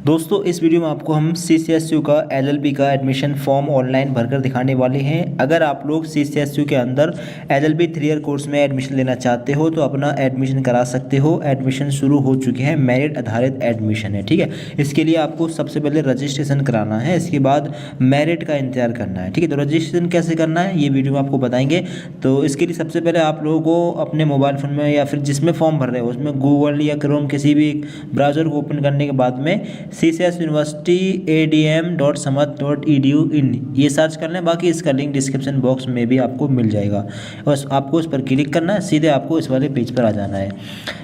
दोस्तों इस वीडियो में आपको हम CCSU का LLB का एडमिशन फॉर्म ऑनलाइन भरकर दिखाने वाले हैं। अगर आप लोग CCSU के अंदर LLB 3 ईयर कोर्स में एडमिशन लेना चाहते हो तो अपना एडमिशन करा सकते हो। एडमिशन शुरू हो चुके हैं, मेरिट आधारित एडमिशन है, ठीक है। इसके लिए आपको सबसे पहले रजिस्ट्रेशन कराना है, इसके बाद मेरिट का इंतजार करना है, ठीक है। तो रजिस्ट्रेशन कैसे करना है ये वीडियो में आपको बताएंगे। तो इसके लिए सबसे पहले आप लोगों को अपने मोबाइल फ़ोन में या फिर जिसमें फॉर्म भर रहे हो उसमें गूगल या क्रोम किसी भी ब्राउज़र को ओपन करने के बाद में CCS यूनिवर्सिटी adm.samat.edu इन ये सर्च कर लें। बाकी इसका लिंक डिस्क्रिप्शन बॉक्स में भी आपको मिल जाएगा। बस आपको इस पर क्लिक करना है, सीधे आपको इस वाले पेज पर आ जाना है।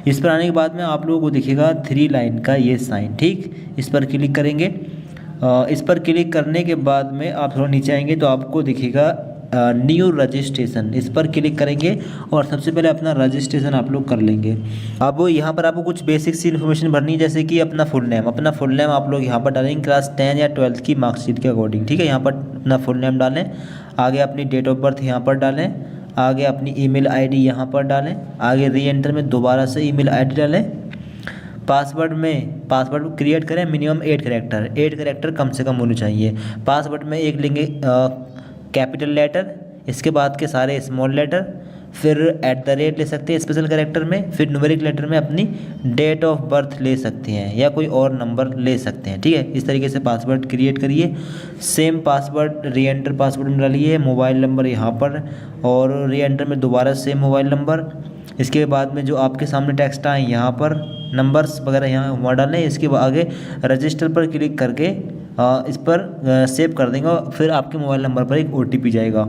इस पर आने के बाद में आप लोगों को दिखेगा 3 लाइन का ये साइन, ठीक। इस पर क्लिक करेंगे। इस पर क्लिक करने के बाद में आप थोड़ा नीचे आएंगे तो आपको दिखेगा न्यू रजिस्ट्रेशन। इस पर क्लिक करेंगे और सबसे पहले अपना रजिस्ट्रेशन आप लोग कर लेंगे। अब यहाँ पर आपको कुछ बेसिक सी इन्फॉर्मेशन भरनी है, जैसे कि अपना फुल नेम आप लोग यहाँ पर डालेंगे क्लास 10 या 12 की मार्कशीट के अकॉर्डिंग, ठीक है। यहाँ पर अपना फुल नेम डालें, आगे अपनी डेट ऑफ बर्थ यहाँ पर डालें, आगे अपनी ईमेल आईडी यहाँ पर डालें, आगे री एंटर में दोबारा से ईमेल आईडी डालें। पासवर्ड क्रिएट करें, मिनिमम 8 कैरेक्टर कम से कम होने चाहिए। पासवर्ड में एक लेंगे कैपिटल लेटर, इसके बाद के सारे स्मॉल लेटर, फिर @ ले सकते हैं स्पेशल कैरेक्टर में, फिर न्यूमेरिक लेटर में अपनी डेट ऑफ बर्थ ले सकते हैं या कोई और नंबर ले सकते हैं, ठीक है। इस तरीके से पासवर्ड क्रिएट करिए। सेम पासवर्ड री एंटर पासवर्ड में डालिए, मोबाइल नंबर यहाँ पर और री एंटर में दोबारा सेम मोबाइल नंबर। इसके बाद में जो आपके सामने टेक्स्ट आए यहाँ पर नंबर्स वगैरह यहाँ वहाँ डालें। इसके आगे रजिस्टर पर क्लिक करके इस पर सेव कर देंगे और फिर आपके मोबाइल नंबर पर एक OTP जाएगा।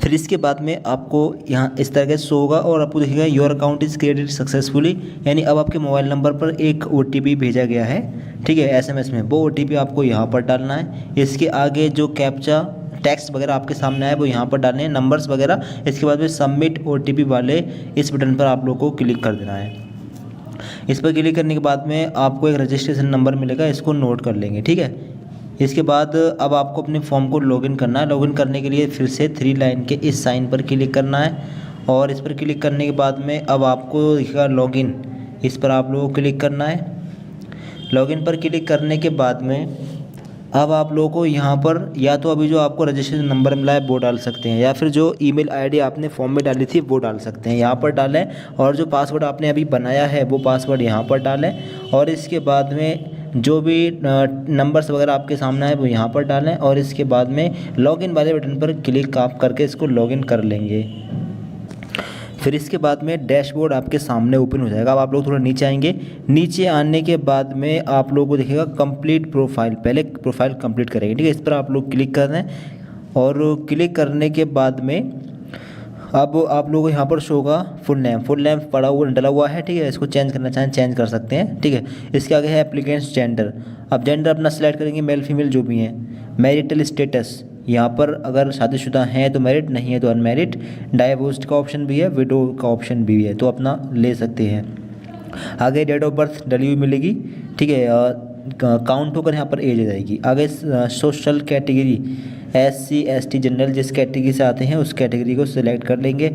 फिर इसके बाद में आपको यहाँ इस तरह के शो होगा और आपको दिखेगा your account is created successfully, यानी अब आपके मोबाइल नंबर पर एक OTP भेजा गया है, ठीक है, SMS में। वो OTP आपको यहाँ पर डालना है। इसके आगे जो कैप्चा टेक्स्ट वगैरह आपके सामने आए वो यहाँ पर डालने हैं, नंबर्स वगैरह। इसके बाद में सबमिट OTP वाले इस बटन पर आप लोग को क्लिक कर देना है। इस पर क्लिक करने के बाद में आपको एक रजिस्ट्रेशन नंबर मिलेगा, इसको नोट कर लेंगे, ठीक है। इसके बाद अब आपको अपने फॉर्म को लॉगिन करना है। लॉगिन करने के लिए फिर से 3 लाइन के इस साइन पर क्लिक करना है और इस पर क्लिक करने के बाद में अब आपको दिखेगा लॉगिन, इस पर आप लोगों को क्लिक करना है। लॉगिन पर क्लिक करने के बाद में अब आप लोगों को यहाँ पर या तो अभी जो आपको रजिस्ट्रेशन नंबर मिला है वो डाल सकते हैं या फिर जो ईमेल आईडी आपने फॉर्म में डाली थी वो डाल सकते हैं, यहाँ पर डालें। और जो पासवर्ड आपने अभी बनाया है वो पासवर्ड यहाँ पर डालें और इसके बाद में जो भी नंबर्स वगैरह आपके सामने आए वो यहाँ पर डालें और इसके बाद में लॉगिन वाले बटन पर क्लिक आप करके इसको लॉगिन कर लेंगे। फिर इसके बाद में डैशबोर्ड आपके सामने ओपन हो जाएगा। अब आप लोग थोड़ा नीचे आएंगे। नीचे आने के बाद में आप लोगों को दिखेगा कंप्लीट प्रोफाइल, पहले प्रोफाइल कंप्लीट करेंगे, ठीक है। इस पर आप लोग क्लिक कर दें और क्लिक करने के बाद में अब आप लोगों को यहाँ पर शो होगा फुल नेम पड़ा हुआ डला हुआ है, ठीक है। इसको चेंज करना चाहें चेंज कर सकते हैं, ठीक है। इसके आगे है एप्लीकेंट्स जेंडर। अब जेंडर अपना सेलेक्ट करेंगे, मेल फीमेल जो भी हैं। मैरिटल स्टेटस, यहाँ पर अगर शादीशुदा हैं तो मैरिड, नहीं है तो अनमैरिड। डाइवोर्स्ड का ऑप्शन भी है, विडो का ऑप्शन भी है, तो अपना ले सकते हैं। आगे डेट ऑफ बर्थ डली हुई मिलेगी, ठीक है। काउंट होकर यहाँ पर एज आ जाएगी। आगे social category SC ST general, जिस कैटेगरी से आते हैं उस कैटेगरी को सिलेक्ट कर लेंगे।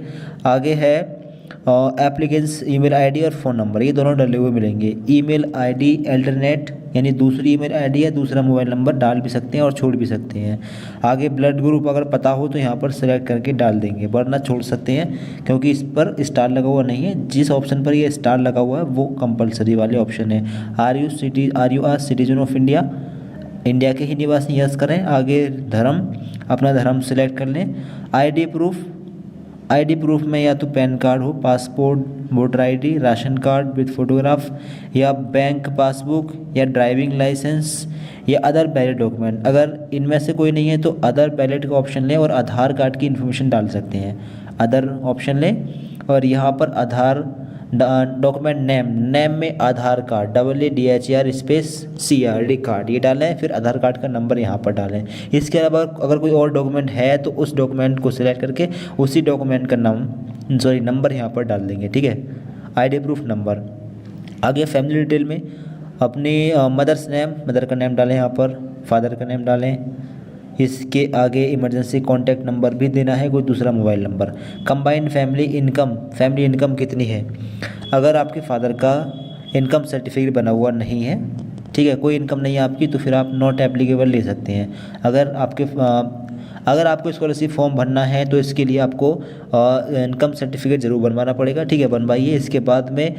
आगे है एप्लीकेंट्स ईमेल आईडी और फ़ोन नंबर, ये दोनों डले हुए मिलेंगे। ईमेल आईडी अल्टरनेट, यानी दूसरी ईमेल आईडी या दूसरा मोबाइल नंबर डाल भी सकते हैं और छोड़ भी सकते हैं। आगे ब्लड ग्रुप अगर पता हो तो यहाँ पर सेलेक्ट करके डाल देंगे, वरना छोड़ सकते हैं क्योंकि इस पर स्टार लगा हुआ नहीं है। जिस ऑप्शन पर ये स्टार लगा हुआ है वो कंपलसरी वाले ऑप्शन है। Are you are citizen of India, India के ही निवासी यस करें। आगे धर्म, अपना धर्म सेलेक्ट कर लें। आईडी प्रूफ में या तो पैन कार्ड हो, passport, voter ID, ration card with photograph या बैंक पासबुक या ड्राइविंग लाइसेंस या अदर वैलिड डॉक्यूमेंट। अगर इनमें से कोई नहीं है तो अदर वैलिड का ऑप्शन लें और आधार कार्ड की इन्फॉर्मेशन डाल सकते हैं। अदर ऑप्शन लें और यहाँ पर आधार डॉक्यूमेंट नेम में Aadhaar card AADHR space CRD card ये डालें, फिर आधार कार्ड का नंबर यहाँ पर डालें। इसके अलावा अगर कोई और डॉक्यूमेंट है तो उस डॉक्यूमेंट को सिलेक्ट करके उसी डॉक्यूमेंट का नंबर यहाँ पर डाल देंगे, ठीक है। ID proof number. आगे फैमिली डिटेल में अपनी मदर का नेम डालें, यहाँ पर फादर का नेम डालें। इसके आगे इमरजेंसी कॉन्टैक्ट नंबर भी देना है, कोई दूसरा mobile number. Combined family income कितनी है। अगर आपके फादर का इनकम सर्टिफिकेट बना हुआ नहीं है, ठीक है, कोई इनकम नहीं है आपकी तो फिर आप नॉट एप्लीकेबल ले सकते हैं। अगर आपको स्कॉलरशिप फॉर्म भरना है तो इसके लिए आपको इनकम सर्टिफिकेट ज़रूर बनवाना पड़ेगा, ठीक है, बनवाइए। इसके बाद में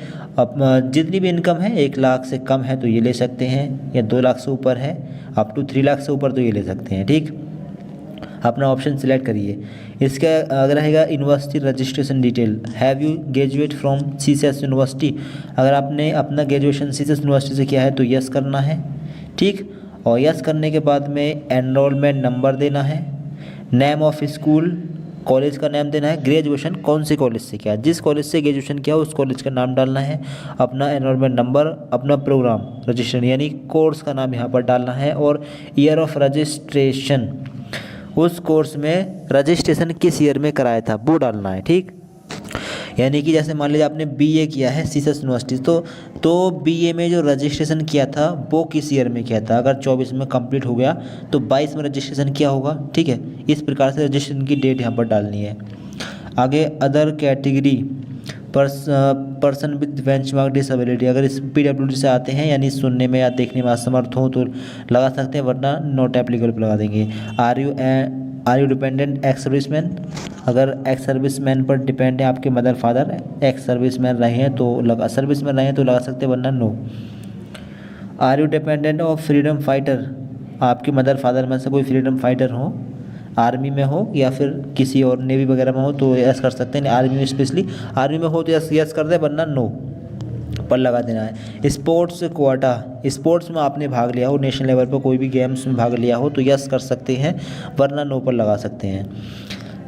जितनी भी इनकम है 1 लाख से कम है तो ये ले सकते हैं, या 2 लाख से ऊपर है अप टू 3 लाख से ऊपर तो ये ले सकते हैं, ठीक। अपना ऑप्शन सिलेक्ट करिए। इसका अगर रहेगा university registration detail, have you graduate from CSS university, अगर आपने अपना ग्रेजुएशन सीसेस यूनिवर्सिटी से किया है तो यस करना है, ठीक। और यस करने के बाद में एनरोलमेंट नंबर देना है, नेम ऑफ स्कूल, कॉलेज का नाम देना है, ग्रेजुएशन कौन से कॉलेज से किया, जिस कॉलेज से ग्रेजुएशन किया उस कॉलेज का नाम डालना है, अपना एनरोलमेंट नंबर, अपना प्रोग्राम रजिस्ट्रेशन यानी कोर्स का नाम यहाँ पर डालना है, और ईयर ऑफ रजिस्ट्रेशन, उस कोर्स में रजिस्ट्रेशन किस ईयर में कराया था वो डालना है, ठीक। यानी कि जैसे मान लीजिए आपने बीए किया है सीसेस यूनिवर्सिटी, तो बीए में जो रजिस्ट्रेशन किया था वो किस ईयर में किया था, अगर 24 में कंप्लीट हो गया तो 22 में रजिस्ट्रेशन किया होगा, ठीक है। इस प्रकार से रजिस्ट्रेशन की डेट यहाँ पर डालनी है। आगे other category person with benchmark disability, अगर इस पीडब्ल्यूडी से आते हैं यानी सुनने में या देखने में असमर्थ हो तो लगा सकते हैं, वरना नॉट एप्लीकेबल लगा देंगे। Are you dependent ex serviceman, अगर एक्स सर्विसमैन पर डिपेंड है आपके मदर फादर एक्स सर्विसमैन रहे हैं तो लगा सकते हैं, वरना no. Are you dependent of freedom fighter, आपके मदर फादर में से कोई फ्रीडम फाइटर हो, आर्मी में हो या फिर किसी और नेवी वगैरह में हो तो यस कर सकते हैं, आर्मी में स्पेशली आर्मी में हो तो यस कर दे, वरना नो पर लगा देना है। स्पोर्ट्स कोटा, स्पोर्ट्स में आपने भाग लिया हो, नेशनल लेवल पर कोई भी गेम्स में भाग लिया हो तो यस कर सकते हैं, वरना नो पर लगा सकते हैं।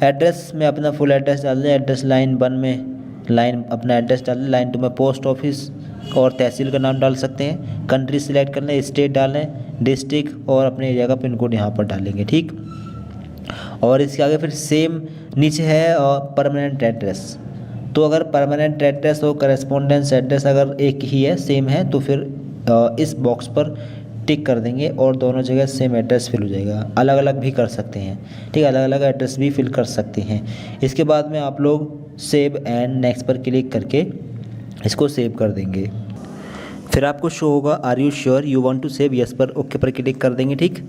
एड्रेस में अपना फुल एड्रेस डाल दें, एड्रेस लाइन 1 में अपना एड्रेस डाल दें, लाइन 2 में पोस्ट ऑफिस और तहसील का नाम डाल सकते हैं। कंट्री सिलेक्ट कर लें, स्टेट डालें, डिस्ट्रिक्ट और अपने एरिया का पिन कोड यहाँ पर डालेंगे, ठीक। और इसके आगे फिर सेम नीचे है परमानेंट एड्रेस, तो अगर परमानेंट एड्रेस और करेस्पॉन्डेंस एड्रेस अगर एक ही है, सेम है, तो फिर इस बॉक्स पर टिक कर देंगे और दोनों जगह सेम एड्रेस फिल हो जाएगा। अलग अलग भी कर सकते हैं, ठीक, अलग अलग एड्रेस भी फिल कर सकते हैं। इसके बाद में आप लोग सेव एंड नेक्स्ट पर क्लिक करके इसको सेव कर देंगे। फिर आपको शो होगा are you sure you want to save, yes पर ओके पर क्लिक कर देंगे, ठीक।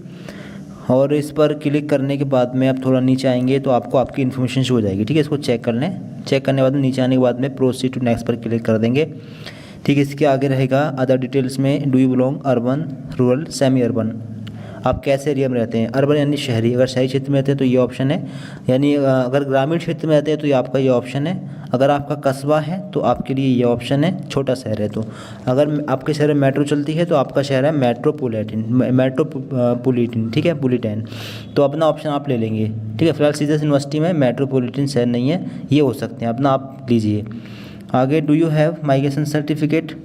और इस पर क्लिक करने के बाद में आप थोड़ा नीचे आएंगे तो आपको आपकी इन्फॉर्मेशन शो हो जाएगी, ठीक है। इसको चेक कर लें, चेक करने के बाद में नीचे आने के बाद में प्रोसीड टू नेक्स्ट पर क्लिक कर देंगे, ठीक। इसके आगे रहेगा अदर डिटेल्स में do you belong urban, rural, semi urban, आप कैसे एरिया में रहते हैं। अर्बन यानी शहरी, अगर शहरी क्षेत्र में रहते हैं तो ये ऑप्शन है, यानी अगर ग्रामीण क्षेत्र में रहते हैं तो ये आपका ये ऑप्शन है। अगर आपका कस्बा है तो आपके लिए ये ऑप्शन है, छोटा शहर है तो। अगर आपके शहर में मेट्रो चलती है तो आपका शहर है मेट्रोपोलिटन, ठीक है, पुलिटन, तो अपना ऑप्शन आप ले लेंगे, ठीक है। फिलहाल सीसेस यूनिवर्सिटी में मेट्रोपोलिटन शहर नहीं है, ये हो सकते हैं, अपना आप लीजिए। आगे do you have migration certificate,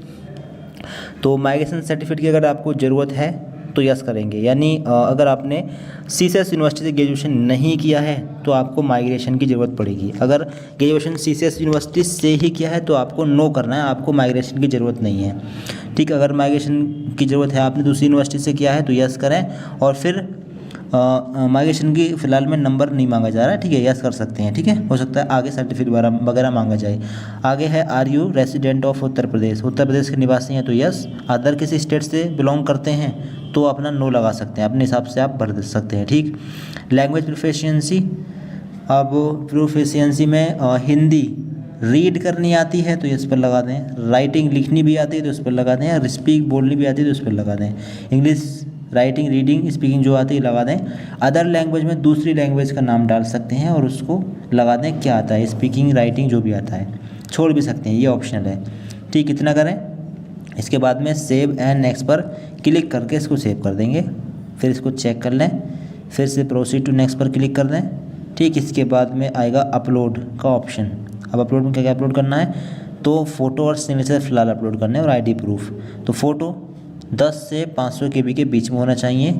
तो माइग्रेशन सर्टिफिकेट की अगर आपको ज़रूरत है तो यस करेंगे, यानी अगर आपने सीसेस यूनिवर्सिटी से ग्रेजुएशन नहीं किया है तो आपको माइग्रेशन की ज़रूरत पड़ेगी। अगर ग्रेजुएशन सीसेस यूनिवर्सिटी से ही किया है तो आपको नो करना है, आपको माइग्रेशन की ज़रूरत नहीं है, ठीक। अगर माइग्रेशन की ज़रूरत है, आपने दूसरी यूनिवर्सिटी से किया है तो यस करें, और फिर माइग्रेशन की फ़िलहाल में नंबर नहीं मांगा जा रहा है, ठीक है, यस कर सकते हैं, ठीक है। हो सकता है आगे सर्टिफिकेट वगैरह मांगा जाए। आगे है are you resident of Uttar प्रदेश, उत्तर प्रदेश के निवासी हैं तो यस, अदर किसी स्टेट से बिलोंग करते हैं तो अपना नो लगा सकते हैं, अपने हिसाब से आप भर सकते हैं, ठीक। लैंग्वेज प्रोफिशिएंसी, अब प्रोफिशिएंसी में हिंदी रीड करनी आती है तो इस पर लगा दें, राइटिंग लिखनी भी आती है तो इस पर लगा दें, और स्पीक बोलनी भी आती है तो इस पर लगा दें। इंग्लिश राइटिंग रीडिंग स्पीकिंग जो आती है लगा दें। अदर लैंग्वेज में दूसरी लैंग्वेज का नाम डाल सकते हैं और उसको लगा दें क्या आता है, स्पीकिंग राइटिंग जो भी आता है, छोड़ भी सकते हैं, ये ऑप्शनल है, ठीक। इतना करें। इसके बाद में सेव एंड नेक्स्ट पर क्लिक करके इसको सेव कर देंगे, फिर इसको चेक कर लें, फिर से प्रोसीड टू नेक्स्ट पर क्लिक कर दें, ठीक। इसके बाद में आएगा अपलोड का ऑप्शन। अब अपलोड में क्या क्या अपलोड करना है, तो फ़ोटो और सिग्नेचर फिलहाल अपलोड करने और आईडी प्रूफ। तो फ़ोटो 10 से 500 KB के बीच में होना चाहिए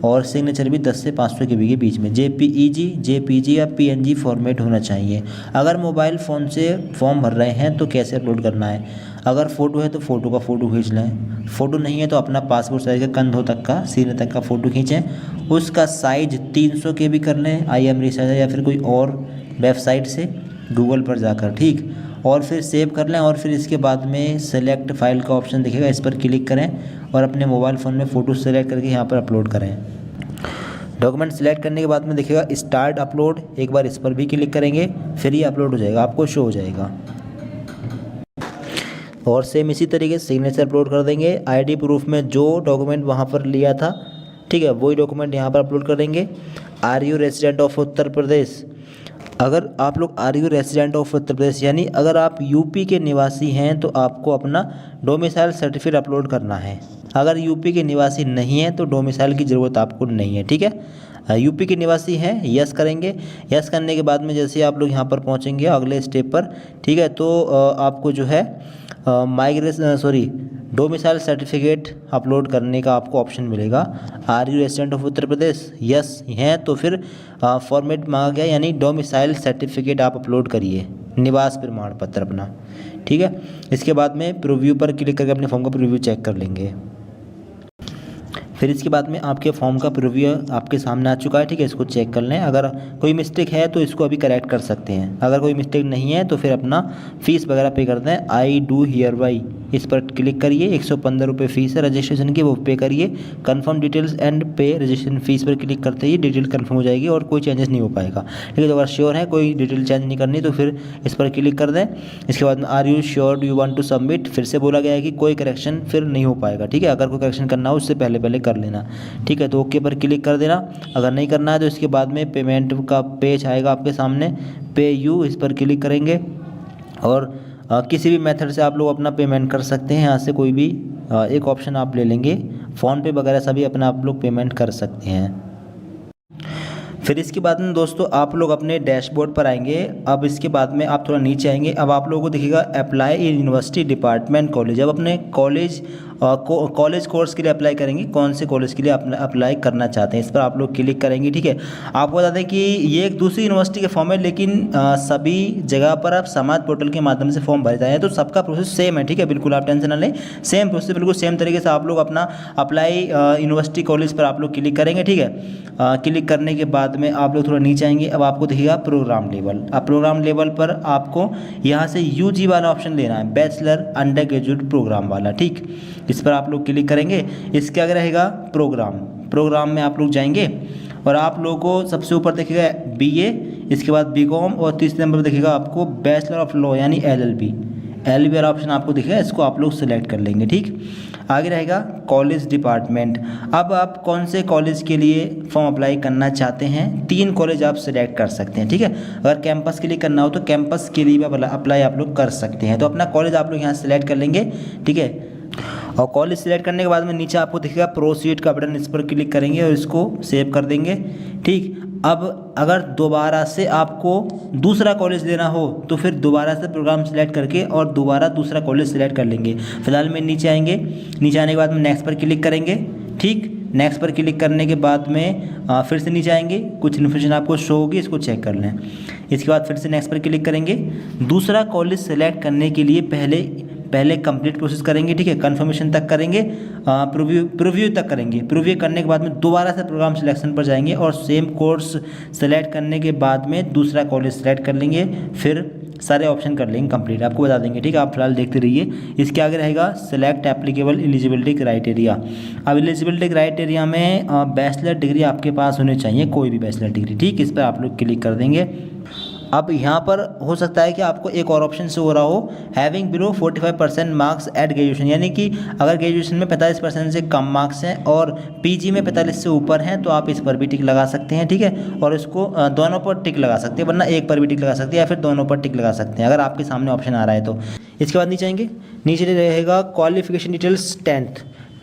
और सिग्नेचर भी 10 से 500 KB के बीच में, JPG या PNG फॉर्मेट होना चाहिए। अगर मोबाइल फ़ोन से फॉर्म भर रहे हैं तो कैसे अपलोड करना है, अगर फ़ोटो है तो फ़ोटो का फ़ोटो खींच लें, फ़ोटो नहीं है तो अपना पासपोर्ट साइज़ का कंधों तक का, सीने तक का फ़ोटो खींचें, उसका साइज 300 KB कर लें IM रिसाइजर या फिर कोई और वेबसाइट से गूगल पर जाकर, ठीक। और फिर सेव कर लें और फिर इसके बाद में सेलेक्ट फाइल का ऑप्शन दिखेगा, इस पर क्लिक करें और अपने मोबाइल फ़ोन में फ़ोटो सेलेक्ट करके यहाँ पर अपलोड करें। डॉक्यूमेंट सेलेक्ट करने के बाद में दिखेगा स्टार्ट अपलोड, एक बार इस पर भी क्लिक करेंगे फिर ये अपलोड हो जाएगा, आपको शो हो जाएगा। और सेम इसी तरीके से सिग्नेचर अपलोड कर देंगे। आईडी प्रूफ में जो डॉक्यूमेंट वहाँ पर लिया था, ठीक है, वही डॉक्यूमेंट यहाँ पर अपलोड कर देंगे। Are you resident of Uttar प्रदेश, अगर आप लोग are you resident of Uttar प्रदेश यानी अगर आप यूपी के निवासी हैं तो आपको अपना डोमिसाइल सर्टिफिकेट अपलोड करना है। अगर यूपी के निवासी नहीं हैं तो डोमिसाइल की ज़रूरत आपको नहीं है, ठीक है। यूपी के निवासी हैं, यस करेंगे। यस करने के बाद में जैसे आप लोग यहाँ पर पहुँचेंगे अगले स्टेप पर, ठीक है, तो आपको जो है डोमिसाइल सर्टिफिकेट अपलोड करने का आपको ऑप्शन मिलेगा। Are you resident of Uttar Pradesh, yes हैं तो फिर फॉर्मेट मांगा गया यानी डोमिसाइल सर्टिफिकेट आप अपलोड करिए, निवास प्रमाण पत्र अपना, ठीक है। इसके बाद में प्रीव्यू पर क्लिक करके अपने फॉर्म का प्रीव्यू चेक कर लेंगे। फिर इसके बाद में आपके फॉर्म का प्रीव्यू आपके सामने आ चुका है, ठीक है, इसको चेक कर लें। अगर कोई मिस्टेक है तो इसको अभी करेक्ट कर सकते हैं, अगर कोई मिस्टेक नहीं है तो फिर अपना फ़ीस वगैरह पे कर दें। आई डू हियर बाई इस पर क्लिक करिए, 115 रुपये फ़ीस है रजिस्ट्रेशन की, वो पे करिए। कन्फर्म डिटेल्स एंड पे रजिस्ट्रेशन फ़ीस पर क्लिक करते ही डिटेल कन्फर्म हो जाएगी और कोई चेंजेस नहीं हो पाएगा, ठीक है। तो अगर श्योर है कोई डिटेल चेंज नहीं करनी तो फिर इस पर क्लिक कर दें। इसके बाद में are you sure do you want to submit, फिर से बोला गया है कि कोई करेक्शन फिर नहीं हो पाएगा, ठीक है। अगर कोई करेक्शन करना हो उससे पहले कर लेना, ठीक है। तो ओके पर क्लिक कर देना। अगर नहीं करना है तो इसके बाद में पेमेंट का पेज आएगा आपके सामने, पे यू इस पर क्लिक करेंगे और किसी भी मेथड से आप लोग अपना पेमेंट कर सकते हैं। यहाँ से कोई भी एक ऑप्शन आप ले लेंगे, फ़ोनपे वगैरह सभी अपना आप लोग पेमेंट कर सकते हैं। फिर इसके बाद में दोस्तों आप लोग अपने डैशबोर्ड पर आएंगे। अब इसके बाद में आप थोड़ा नीचे आएंगे, अब आप लोगों को दिखेगा apply in university department college. अब अपने कॉलेज कोर्स के लिए अप्लाई करेंगे, कौन से कॉलेज के लिए अप्लाई करना चाहते हैं इस पर आप लोग क्लिक करेंगे, ठीक है। आपको बता दें कि ये एक दूसरी यूनिवर्सिटी के फॉर्म है, लेकिन सभी जगह पर आप समाज पोर्टल के माध्यम से फॉर्म भरे जाए हैं, तो सबका प्रोसेस सेम है, ठीक है। बिल्कुल आप टेंशन ना लें, सेम प्रोसेस बिल्कुल सेम तरीके से आप लोग अपना अप्लाई यूनिवर्सिटी कॉलेज पर आप लोग क्लिक करेंगे, ठीक है। क्लिक करने के बाद में आप लोग थोड़ा नीचे आएंगे, अब आपको दिखेगा प्रोग्राम लेवल। अब प्रोग्राम लेवल पर आपको यहाँ से यूजी वाला ऑप्शन लेना है, बैचलर अंडर ग्रेजुएट प्रोग्राम वाला, ठीक। इस पर आप लोग क्लिक करेंगे। इसके आगे रहेगा प्रोग्राम में आप लोग जाएंगे और आप लोगों को सबसे ऊपर दिखेगा बीए, इसके बाद बीकॉम और तीसरे नंबर पर दिखेगा आपको बैचलर ऑफ लॉ यानी एलएलबी वाला ऑप्शन आपको दिखेगा, इसको आप लोग सेलेक्ट कर लेंगे, ठीक। आगे रहेगा कॉलेज डिपार्टमेंट। अब आप कौन से कॉलेज के लिए फॉर्म अप्लाई करना चाहते हैं, 3 कॉलेज आप सिलेक्ट कर सकते हैं, ठीक है। अगर कैंपस के लिए करना हो तो कैंपस के लिए भी अप्लाई आप लोग कर सकते हैं। तो अपना कॉलेज आप लोग यहाँ सेलेक्ट कर लेंगे, ठीक है। और कॉलेज सिलेक्ट करने के बाद में नीचे आपको दिखेगा प्रोसीड का बटन, इस पर क्लिक करेंगे और इसको सेव कर देंगे, ठीक। अब अगर दोबारा से आपको दूसरा कॉलेज लेना हो तो फिर दोबारा से प्रोग्राम सेलेक्ट करके और दोबारा दूसरा कॉलेज सेलेक्ट कर लेंगे। फिलहाल में नीचे आएंगे, नीचे आने के बाद में नेक्स्ट पर क्लिक करेंगे, ठीक। नेक्स्ट पर क्लिक करने के बाद में फिर से नीचे आएंगे, कुछ इन्फॉर्मेशन आपको शो होगी, इसको चेक कर लें। इसके बाद फिर से नेक्स्ट पर क्लिक करेंगे। दूसरा कॉलेज सेलेक्ट करने के लिए पहले कंप्लीट प्रोसेस करेंगे, ठीक है। कंफर्मेशन तक करेंगे, प्रीव्यू तक करेंगे। प्रीव्यू करने के बाद में दोबारा से प्रोग्राम सिलेक्शन पर जाएंगे और सेम कोर्स सेलेक्ट करने के बाद में दूसरा कॉलेज सेलेक्ट कर लेंगे, फिर सारे ऑप्शन कर लेंगे कंप्लीट, आपको बता देंगे, ठीक है। आप फिलहाल देखते रहिए। इसके आगे रहेगा सेलेक्ट एप्लीकेबल एलिजिबिलिटी क्राइटेरिया। अब एलिजिबिलिटी क्राइटेरिया में बैचलर डिग्री आपके पास होनी चाहिए, कोई भी बैचलर डिग्री, ठीक। इस पर आप लोग क्लिक कर देंगे। अब यहाँ पर हो सकता है कि आपको एक और ऑप्शन से हो रहा हो, having below 45% marks at graduation, यानी कि अगर ग्रेजुएशन में 45% से कम मार्क्स हैं और पीजी में 45 से ऊपर हैं तो आप इस पर भी टिक लगा सकते हैं, ठीक है। और इसको दोनों पर टिक लगा सकते हैं, वरना एक पर भी टिक लगा सकते हैं या फिर दोनों पर टिक लगा सकते हैं अगर आपके सामने ऑप्शन आ रहा है तो। इसके बाद नीचे आएंगे, नीचे रहेगा क्वालिफिकेशन डिटेल्स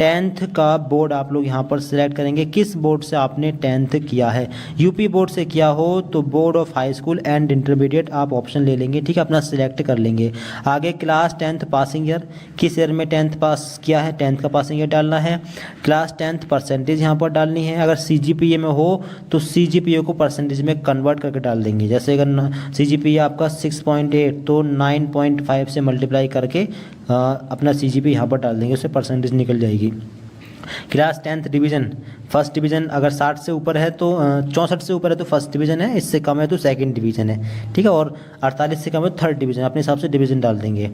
10th का बोर्ड आप लोग यहाँ पर सिलेक्ट करेंगे, किस बोर्ड से आपने 10th किया है। यूपी बोर्ड से किया हो तो board of high school and intermediate आप ऑप्शन ले लेंगे, ठीक है, अपना सिलेक्ट कर लेंगे। आगे क्लास 10th पासिंग ईयर, किस ईयर में 10th पास किया है, 10th का पासिंग ईयर डालना है। क्लास 10th परसेंटेज यहाँ पर डालनी है, अगर CGPA में हो तो CGPA को परसेंटेज में कन्वर्ट करके डाल देंगे। जैसे अगर CGPA आपका 6.8 तो 9.5 से मल्टीप्लाई करके अपना CGPA यहाँ पर डाल देंगे, उससे परसेंटेज निकल जाएगी। Class 10th division, first division अगर 60 से ऊपर है तो 64 से ऊपर है तो फर्स्ट डिवीज़न है, इससे कम है तो सेकंड डिवीज़न है, ठीक है। और 48 से कम है तो थर्ड डिवीज़न, अपने हिसाब से डिवीज़न डाल देंगे।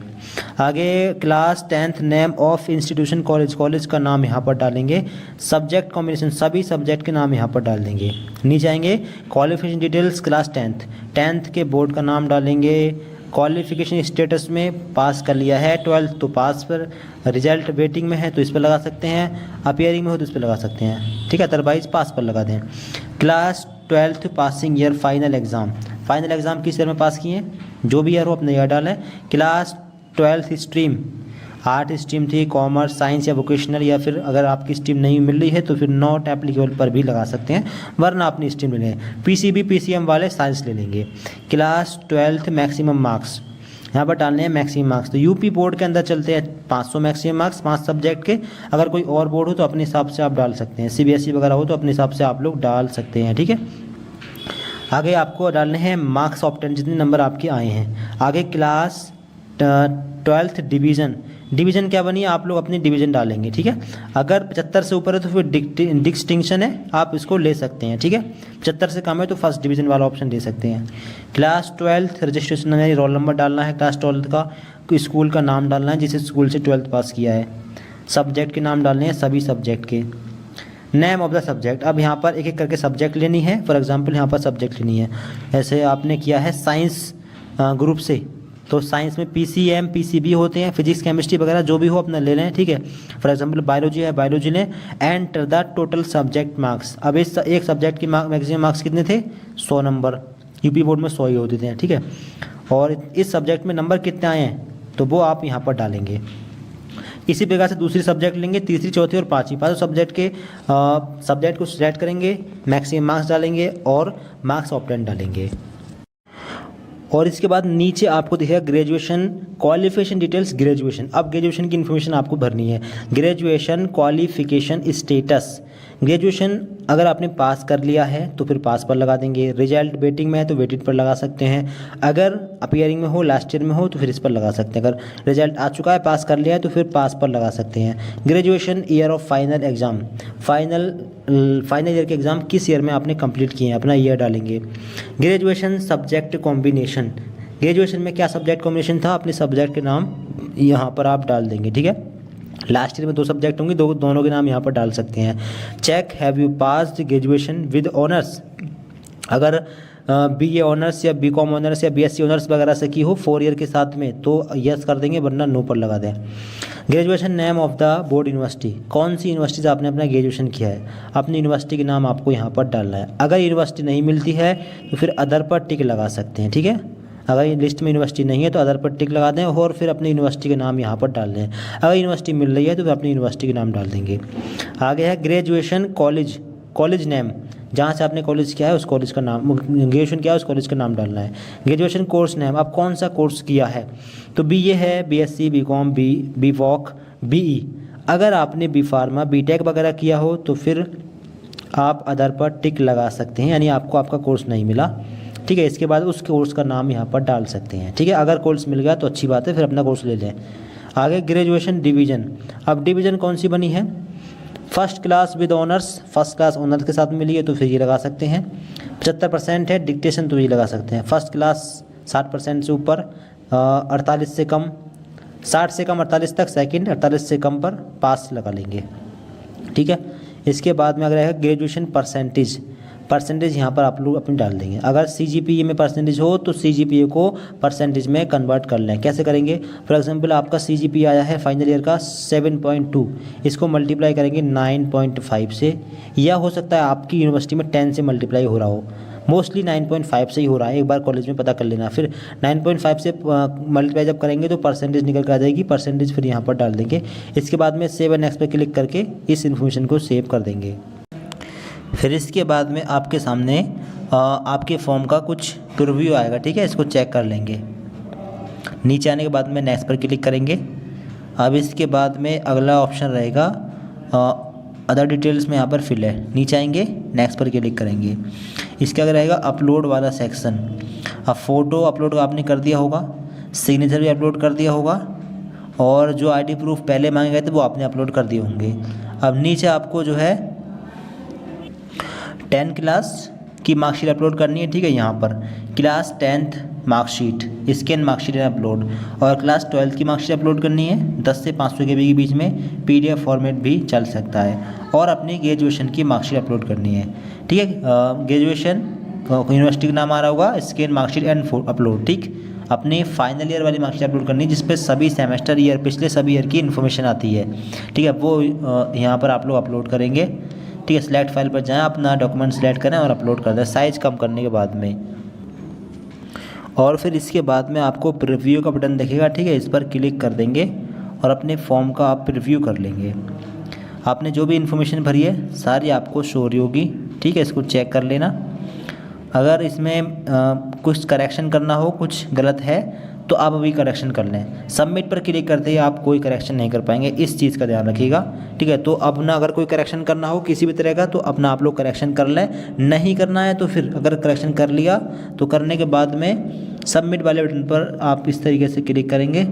आगे class 10th name of institution college, college का नाम यहाँ पर डालेंगे। सब्जेक्ट कॉम्बिनेशन, सभी सब्जेक्ट के नाम यहाँ पर डाल देंगे। नीचे आएंगे क्वालिफिकेशन डिटेल्स क्लास 10th के बोर्ड का नाम डालेंगे। क्वालिफिकेशन स्टेटस में पास कर लिया है 12th तो पास पर, रिजल्ट वेटिंग में है तो इस पर लगा सकते हैं, अपीयरिंग में हो तो इस पर लगा सकते हैं, ठीक है। अदरवाइज पास पर लगा दें। Class 12th passing year final exam, final exam किस ईयर में पास किए, जो भी ईयर हो अपने ईयर डालें। Class 12th stream, art stream थी, कॉमर्स, साइंस या वोकेशनल, या फिर अगर आपकी स्ट्रीम नहीं मिल रही है तो फिर नॉट एप्लीकेबल पर भी लगा सकते हैं, वरना अपनी स्ट्रीम ले लें। पीसीबी पीसीएम वाले साइंस ले लेंगे। क्लास 12th मैक्सिमम मार्क्स, यहाँ पर डालने हैं मैक्सिमम मार्क्स। तो यूपी बोर्ड के अंदर चलते हैं 500 मैक्सिमम मार्क्स 5 सब्जेक्ट के। अगर कोई और बोर्ड हो तो अपने हिसाब से आप डाल सकते हैं, सीबीएसई वगैरह हो तो अपने हिसाब से आप लोग डाल सकते हैं, ठीक है। आगे आपको डालने हैं मार्क्स ऑफ 10, जितने नंबर आपके आए हैं। आगे क्लास 12th डिवीज़न, डिवीज़न क्या बनी है आप लोग अपनी डिवीज़न डालेंगे, ठीक है। अगर 75 से ऊपर है तो फिर डिस्टिंक्शन है, आप इसको ले सकते हैं, ठीक है। 75 से कम है तो फर्स्ट डिवीज़न वाला ऑप्शन ले सकते हैं। क्लास 12th रजिस्ट्रेशन यानी रोल नंबर डालना है, क्लास 12th का स्कूल का नाम डालना है जिस स्कूल से 12th पास किया है। सब्जेक्ट के नाम डालने हैं सभी सब्जेक्ट के। नेम ऑफ द सब्जेक्ट, अब यहाँ पर एक एक करके सब्जेक्ट लेनी है। फॉर एग्जांपल यहाँ पर सब्जेक्ट लेनी है, ऐसे आपने किया है साइंस ग्रुप से तो साइंस में पीसीएम पीसीबी होते हैं, फिजिक्स केमिस्ट्री वगैरह जो भी हो अपना ले लें, ठीक है। फॉर एग्जांपल बायोलॉजी है, बायोलॉजी लें। Enter the total subject marks, अब इस एक सब्जेक्ट की मैक्सिमम मार्क्स कितने थे 100 नंबर, यूपी बोर्ड में 100 ही होते थे, ठीक है। और इस सब्जेक्ट में नंबर कितने आए हैं तो वो आप यहाँ पर डालेंगे। इसी प्रकार से दूसरी सब्जेक्ट लेंगे, तीसरी चौथी और पाँचवीं, पाँचों सब्जेक्ट के सब्जेक्ट को सिलेक्ट करेंगे, मैक्सिमम मार्क्स डालेंगे और मार्क्स ऑफ 10 डालेंगे। और इसके बाद नीचे आपको दिखेगा ग्रेजुएशन क्वालिफिकेशन डिटेल्स ग्रेजुएशन। अब ग्रेजुएशन की इन्फॉर्मेशन आपको भरनी है। ग्रेजुएशन क्वालिफिकेशन स्टेटस, ग्रेजुएशन अगर आपने पास कर लिया है तो फिर पास पर लगा देंगे, रिजल्ट वेटिंग में है तो वेटेड पर लगा सकते हैं, अगर अपीयरिंग में हो लास्ट ईयर में हो तो फिर इस पर लगा सकते हैं, अगर रिजल्ट आ चुका है पास कर लिया है तो फिर पास पर लगा सकते हैं। Graduation year of final exam, final year के एग्ज़ाम किस ईयर में आपने कंप्लीट किए हैं अपना ईयर डालेंगे। ग्रेजुएशन सब्जेक्ट कॉम्बिनेशन, ग्रेजुएशन में क्या सब्जेक्ट कॉम्बिनेशन था अपने सब्जेक्ट के नाम यहाँ पर आप डाल देंगे, ठीक है। लास्ट ईयर में 2 सब्जेक्ट होंगे, दोनों के नाम यहाँ पर डाल सकते हैं। Check have you passed graduation with honours, अगर बीए ऑनर्स या बीकॉम ऑनर्स या बीएससी ऑनर्स वगैरह से की हो 4 ईयर के साथ में तो यस कर देंगे, वरना नो पर लगा दें। Graduation name of the board university, कौन सी यूनिवर्सिटी से आपने अपना ग्रेजुएशन किया है अपनी यूनिवर्सिटी के नाम आपको यहाँ पर डालना है। अगर यूनिवर्सिटी नहीं मिलती है तो फिर अदर पर टिक लगा सकते हैं, ठीक है। अगर लिस्ट में यूनिवर्सिटी नहीं है तो अदर पर टिक लगा दें और फिर अपनी यूनिवर्सिटी के नाम यहाँ पर डाल दें। अगर यूनिवर्सिटी मिल रही है तो फिर अपनी यूनिवर्सिटी के नाम डाल देंगे। आगे है ग्रेजुएशन कॉलेज, कॉलेज नेम, जहाँ से आपने कॉलेज किया है उस कॉलेज का नाम, ग्रेजुएशन किया है उस कॉलेज का नाम डालना है। ग्रेजुएशन कोर्स नेम, आप कौन सा कोर्स किया है तो बीए है, बीएससी, बीकॉम, बीवॉक, बीई। अगर आपने बी फार्मा बीटेक वगैरह किया हो तो फिर आप अदर पर टिक लगा सकते हैं, यानी आपको आपका कोर्स नहीं मिला, ठीक है। इसके बाद उस कोर्स का नाम यहाँ पर डाल सकते हैं, ठीक है। अगर कोर्स मिल गया तो अच्छी बात है, फिर अपना कोर्स ले लें। आगे ग्रेजुएशन डिवीज़न, अब डिवीज़न कौन सी बनी है, first class with honours, first class honours के साथ मिली है तो फिर ये लगा सकते हैं। 75% है डिक्टेशन तो ये लगा सकते हैं। फर्स्ट क्लास 60% से ऊपर, 48 से कम, 60 से कम 48 तक सेकंड, 48 से कम पर पास लगा लेंगे, ठीक है। इसके बाद में अगर है ग्रेजुएशन परसेंटेज, परसेंटेज यहाँ पर आप लोग अपनी डाल देंगे। अगर सीजीपीए में परसेंटेज हो तो सीजीपीए को परसेंटेज में कन्वर्ट कर लें। कैसे करेंगे, फॉर एग्जांपल आपका सीजीपीए आया है फाइनल ईयर का 7.2, इसको मल्टीप्लाई करेंगे 9.5 से, या हो सकता है आपकी यूनिवर्सिटी में 10 से मल्टीप्लाई हो रहा हो, मोस्टली 9.5 से ही हो रहा है, एक बार कॉलेज में पता कर लेना। फिर 9.5 से मल्टीप्लाई जब करेंगे तो परसेंटेज निकल कर आ जाएगी, परसेंटेज फिर यहाँ पर डाल देंगे। इसके बाद में सेव एंड नेक्स्ट पर क्लिक करके इस इन्फॉर्मेशन को सेव कर देंगे। फिर इसके बाद में आपके सामने आपके फॉर्म का कुछ प्रीव्यू आएगा, ठीक है। इसको चेक कर लेंगे। नीचे आने के बाद में नेक्स्ट पर क्लिक करेंगे। अब इसके बाद में अगला ऑप्शन रहेगा अदर डिटेल्स में, यहाँ पर फिल है, नीचे आएंगे नेक्स्ट पर क्लिक करेंगे। इसके आगे रहेगा अपलोड वाला सेक्शन। अब फ़ोटो अपलोड आपने कर दिया होगा, सिग्नेचर भी अपलोड कर दिया होगा, और जो आईडी प्रूफ पहले मांगे गए थे वो आपने अपलोड कर दिए होंगे। अब नीचे आपको जो है 10 क्लास की मार्कशीट अपलोड करनी है, ठीक है। यहाँ पर class 10th marksheet, scan marksheet upload, और क्लास 12th की मार्कशीट अपलोड करनी है 10 से 500 KB के बीच में, PDF फॉर्मेट भी चल सकता है, और अपनी ग्रेजुएशन की मार्कशीट अपलोड करनी है, ठीक है। ग्रेजुएशन यूनिवर्सिटी का नाम आ रहा होगा, स्कैन मार्कशीट एंड अपलोड, ठीक। अपनी फाइनल ईयर वाली मार्कशीट अपलोड करनी है जिस पे सभी सेमेस्टर ईयर पिछले सभी ईयर की इन्फॉर्मेशन आती है, ठीक है। वो यहाँ पर आप लोग अपलोड करेंगे, ठीक है। सिलेक्ट फाइल पर जाएं, अपना डॉक्यूमेंट सेलेक्ट करें और अपलोड कर दें साइज़ कम करने के बाद में। और फिर इसके बाद में आपको प्रीव्यू का बटन दिखेगा, ठीक है। इस पर क्लिक कर देंगे और अपने फॉर्म का आप प्रीव्यू कर लेंगे। आपने जो भी इन्फॉर्मेशन भरी है सारी आपको शो हो रही होगी, ठीक है। इसको चेक कर लेना। अगर इसमें कुछ करेक्शन करना हो, कुछ गलत है तो आप अभी करेक्शन कर लें। सबमिट पर क्लिक करते ही आप कोई करेक्शन नहीं कर पाएंगे, इस चीज़ का ध्यान रखिएगा, ठीक है। तो अपना अगर कोई करेक्शन करना हो किसी भी तरह का तो अपना आप लोग करेक्शन कर लें, नहीं करना है तो फिर अगर करेक्शन कर लिया तो करने के बाद में सबमिट वाले बटन पर आप इस तरीके से क्लिक करेंगे।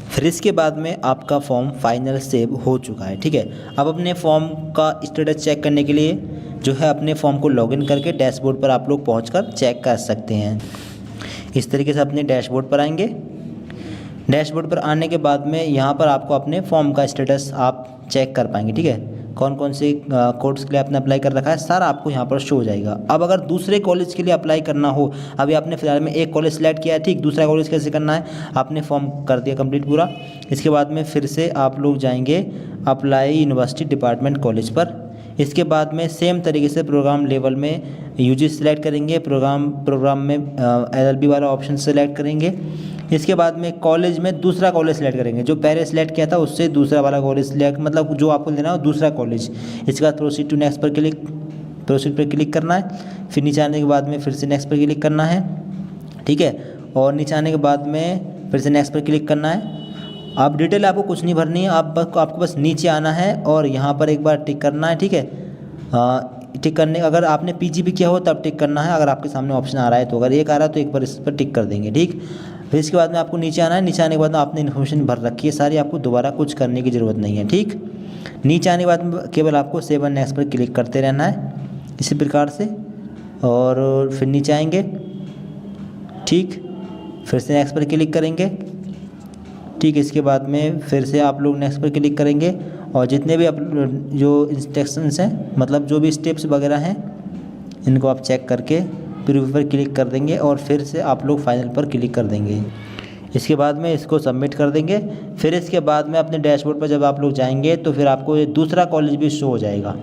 फिर इसके बाद में आपका फॉर्म फाइनल सेव हो चुका है, ठीक है। अब अपने फॉर्म का स्टेटस चेक करने के लिए जो है अपने फॉर्म को लॉगिन करके डैशबोर्ड पर आप लोग पहुंचकर चेक कर सकते हैं। इस तरीके से अपने डैशबोर्ड पर आएंगे। डैशबोर्ड पर आने के बाद में यहाँ पर आपको अपने फॉर्म का स्टेटस आप चेक कर पाएंगे, ठीक है। कौन कौन से कोर्स के लिए आपने अप्लाई कर रखा है सारा आपको यहाँ पर शो हो जाएगा। अब अगर दूसरे कॉलेज के लिए अप्लाई करना हो, अभी आपने फिलहाल में एक कॉलेज सेलेक्ट किया है, ठीक, दूसरा कॉलेज कैसे करना है, आपने फॉर्म कर दिया कंप्लीट पूरा। इसके बाद में फिर से आप लोग जाएंगे अप्लाई यूनिवर्सिटी डिपार्टमेंट कॉलेज पर। इसके बाद में सेम तरीके से प्रोग्राम लेवल में UG सेलेक्ट करेंगे, प्रोग्राम में LLB वाला ऑप्शन सेलेक्ट करेंगे। इसके बाद में कॉलेज में दूसरा कॉलेज सेलेक्ट करेंगे, जो पहले सेलेक्ट किया था उससे दूसरा वाला कॉलेज सेलेक्ट, मतलब जो आपको लेना हो दूसरा कॉलेज। इसके बाद प्रोसीड टू नेक्स्ट पर क्लिक करना है। फिर नीचे आने के बाद में फिर से नेक्स्ट पर क्लिक करना है, ठीक है। और नीचे आने के बाद में फिर से नेक्स्ट पर क्लिक करना है। आप डिटेल आपको कुछ नहीं भरनी है, आपको बस नीचे आना है और यहाँ पर एक बार टिक करना है, ठीक है। टिक करने, अगर आपने PGP किया हो तब टिक करना है, अगर आपके सामने ऑप्शन आ रहा है तो, अगर एक आ रहा है तो एक बार इस पर टिक कर देंगे, ठीक। फिर इसके बाद में आपको नीचे आना है। नीचे आने के बाद में आपने इन्फॉर्मेशन भर रखी है सारी, आपको दोबारा कुछ करने की ज़रूरत नहीं है, ठीक। नीचे आने के बाद में केवल आपको सेव एंड नेक्स्ट पर क्लिक करते रहना है इसी प्रकार से, और फिर नीचे आएंगे, ठीक। फिर से नेक्स्ट पर क्लिक करेंगे, ठीक। इसके बाद में फिर से आप लोग नेक्स्ट पर क्लिक करेंगे और जितने भी जो इंस्ट्रक्शंस हैं, मतलब जो भी स्टेप्स वगैरह हैं, इनको आप चेक करके प्रीव्यू पर क्लिक कर देंगे और फिर से आप लोग फाइनल पर क्लिक कर देंगे। इसके बाद में इसको सबमिट कर देंगे। फिर इसके बाद में अपने डैशबोर्ड पर जब आप लोग जाएंगे तो फिर आपको ये दूसरा कॉलेज भी शो हो जाएगा।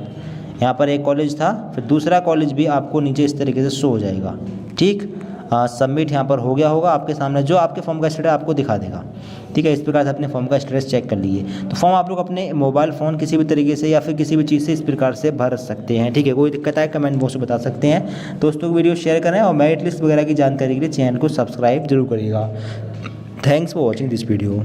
यहाँ पर एक कॉलेज था, फिर दूसरा कॉलेज भी आपको नीचे इस तरीके से शो हो जाएगा, ठीक। सबमिट यहाँ पर हो गया होगा आपके सामने, जो आपके फॉर्म का स्टेटस आपको दिखा देगा, ठीक है। इस प्रकार से अपने फॉर्म का स्टेटस चेक कर लीजिए। तो फॉर्म आप लोग अपने मोबाइल फ़ोन किसी भी तरीके से या फिर किसी भी चीज़ से इस प्रकार से भर सकते हैं, ठीक है। कोई दिक्कत आए कमेंट बॉक्स में बता सकते हैं। दोस्तों को वीडियो शेयर करें और मेरिट लिस्ट वगैरह की जानकारी के लिए चैनल को सब्सक्राइब जरूर करिएगा। Thanks for watching this video.